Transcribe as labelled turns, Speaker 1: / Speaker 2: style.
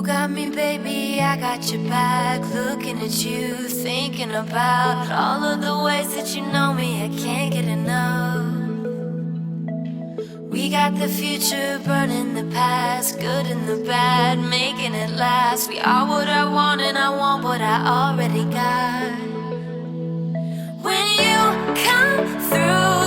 Speaker 1: got me, baby, I got your back. Looking at you, thinking about all of the ways that you know me, I can't get enough. We got the future, burning the past, good and the bad, making it last. We are what I want and I want what I already got. When you come through,